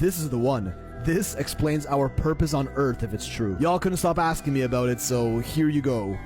this is the one. This explains our purpose on Earth if it's true. Y'all couldn't stop asking me about it, so here you go.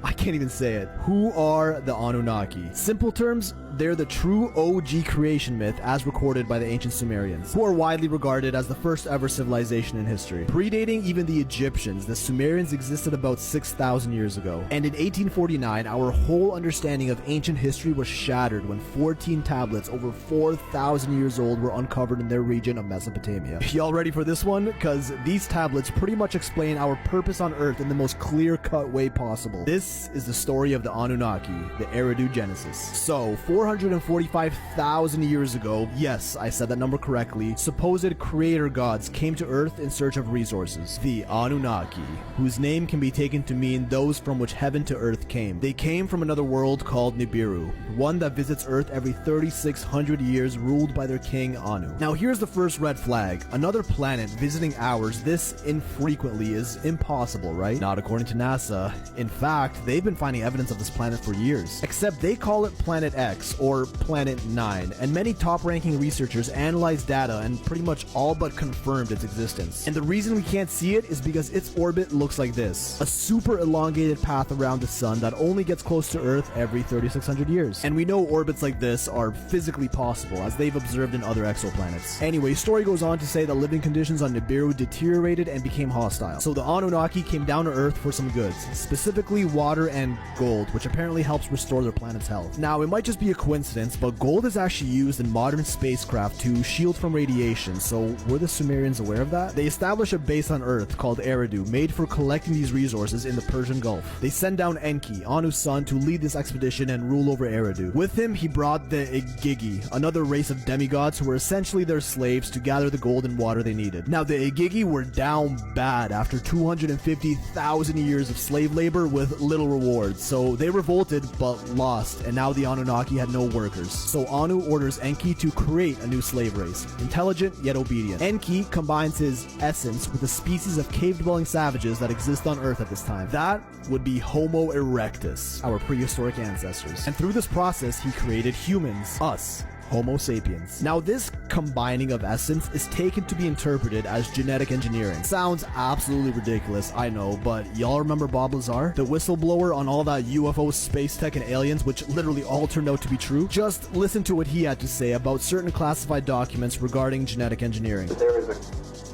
I can't even say it. Who are the Anunnaki? Simple terms, they're the true OG creation myth as recorded by the ancient Sumerians, who are widely regarded as the first ever civilization in history. Predating even the Egyptians, the Sumerians existed about 6,000 years ago. And in 1849, our whole understanding of ancient history was shattered when 14 tablets over 4,000 years old were uncovered in their region of Mesopotamia. Y'all ready for this one? Because these tablets pretty much explain our purpose on Earth in the most clear-cut way possible. This is the story of the Anunnaki, the Eridu Genesis. So, 445,000 years ago, yes, I said that number correctly, supposed creator gods came to Earth in search of resources. The Anunnaki, whose name can be taken to mean those from which heaven to Earth came. They came from another world called Nibiru, one that visits Earth every 3,600 years, ruled by their king Anu. Now here's the first red flag. Another planet visiting ours this infrequently is impossible, right? Not according to NASA. In fact, they've been finding evidence of this planet for years. Except they call it Planet X, or Planet 9, and many top-ranking researchers analyzed data and pretty much all but confirmed its existence. And the reason we can't see it is because its orbit looks like this. A super elongated path around the sun that only gets close to Earth every 3,600 years. And we know orbits like this are physically possible, as they've observed in other exoplanets. Anyway, story goes on to say that living conditions on Nibiru deteriorated and became hostile. So the Anunnaki came down to Earth for some goods, specifically water and gold, which apparently helps restore their planet's health. Now, it might just be a coincidence, but gold is actually used in modern spacecraft to shield from radiation, so were the Sumerians aware of that? They established a base on Earth called Eridu, made for collecting these resources in the Persian Gulf. They send down Enki, Anu's son, to lead this expedition and rule over Eridu. With him, he brought the Igigi, another race of demigods who were essentially their slaves to gather the gold and water they needed. Now, the Igigi were down bad after 250,000 years of slave labor with little rewards, so they revolted but lost, and now the Anunnaki had no workers. So Anu orders Enki to create a new slave race, intelligent yet obedient. Enki combines his essence with a species of cave-dwelling savages that exist on Earth at this time. That would be Homo erectus, our prehistoric ancestors. And through this process, he created humans, us, Homo sapiens. Now, this combining of essence is taken to be interpreted as genetic engineering. Sounds absolutely ridiculous, I know, but y'all remember Bob Lazar? The whistleblower on all that UFO, space tech, and aliens, which literally all turned out to be true? Just listen to what he had to say about certain classified documents regarding genetic engineering. There is an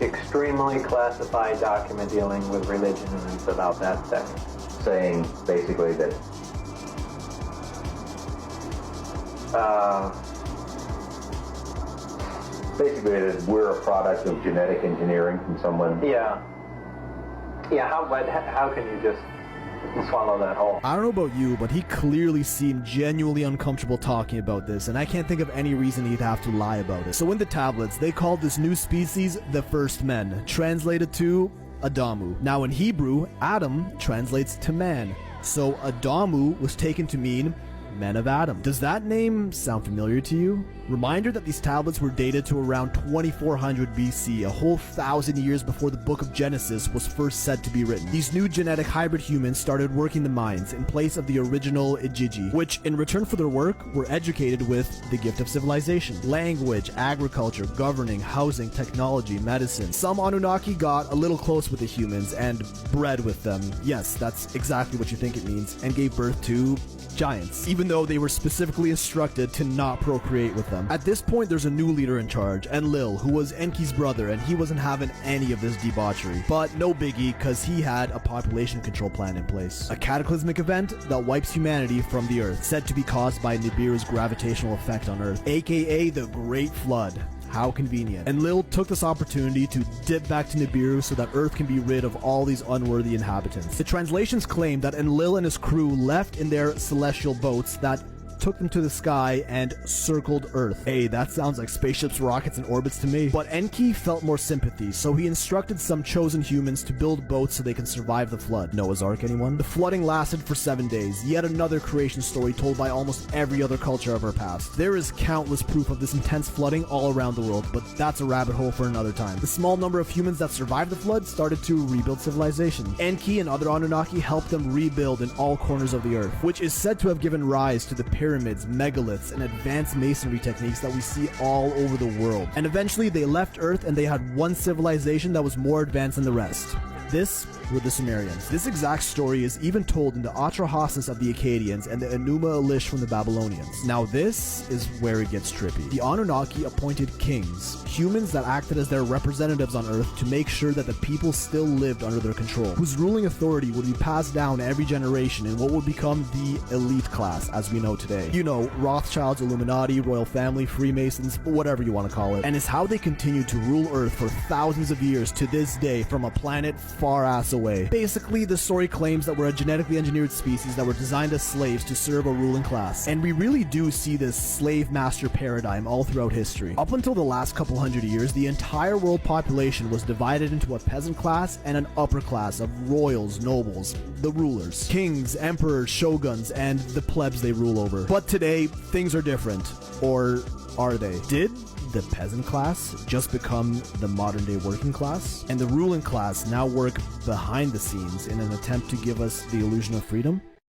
extremely classified document dealing with religion, and it's about that tech, saying basically that basically that we're a product of genetic engineering from someone. Yeah, how can you just swallow that whole? I don't know about you, but he clearly seemed genuinely uncomfortable talking about this, and I can't think of any reason he'd have to lie about it. So in the tablets, they called this new species the first men, translated to Adamu. Now in Hebrew, Adam translates to man, so Adamu was taken to mean men of Adam. Does that name sound familiar to you? Reminder that these tablets were dated to around 2400 BC, a whole 1,000 years before the book of Genesis was first said to be written. These new genetic hybrid humans started working the mines in place of the original Igigi, which in return for their work were educated with the gift of civilization. Language, agriculture, governing, housing, technology, medicine. Some Anunnaki got a little close with the humans and bred with them. Yes, that's exactly what you think it means, and gave birth to giants, even though they were specifically instructed to not procreate with them. At this point, there's a new leader in charge, Enlil, who was Enki's brother, and he wasn't having any of this debauchery. But no biggie, cause he had a population control plan in place. A cataclysmic event that wipes humanity from the Earth, said to be caused by Nibiru's gravitational effect on Earth, aka the Great Flood. How convenient. Enlil took this opportunity to dip back to Nibiru so that Earth can be rid of all these unworthy inhabitants. The translations claim that Enlil and his crew left in their celestial boats that took them to the sky and circled Earth. Hey, that sounds like spaceships, rockets, and orbits to me. But Enki felt more sympathy, so he instructed some chosen humans to build boats so they can survive the flood. Noah's Ark, anyone? The flooding lasted for 7 days, yet another creation story told by almost every other culture of our past. There is countless proof of this intense flooding all around the world, but that's a rabbit hole for another time. The small number of humans that survived the flood started to rebuild civilization. Enki and other Anunnaki helped them rebuild in all corners of the Earth, which is said to have given rise to the pyramids, megaliths, and advanced masonry techniques that we see all over the world. And eventually they left Earth and they had one civilization that was more advanced than the rest. This were the Sumerians. This exact story is even told in the Atrahasis of the Akkadians and the Enuma Elish from the Babylonians. Now this is where it gets trippy. The Anunnaki appointed kings, humans that acted as their representatives on Earth to make sure that the people still lived under their control, whose ruling authority would be passed down every generation in what would become the elite class as we know today. You know, Rothschilds, Illuminati, royal family, Freemasons, whatever you want to call it. And it's how they continued to rule Earth for thousands of years to this day from a planet far ass away. Basically, the story claims that we're a genetically engineered species that were designed as slaves to serve a ruling class. And we really do see this slave master paradigm all throughout history. Up until the last couple hundred years, the entire world population was divided into a peasant class and an upper class of royals, nobles, the rulers, kings, emperors, shoguns, and the plebs they rule over. But today, things are different. Or are they? Did the peasant class just become the modern day working class? And the ruling class now work behind the scenes in an attempt to give us the illusion of freedom?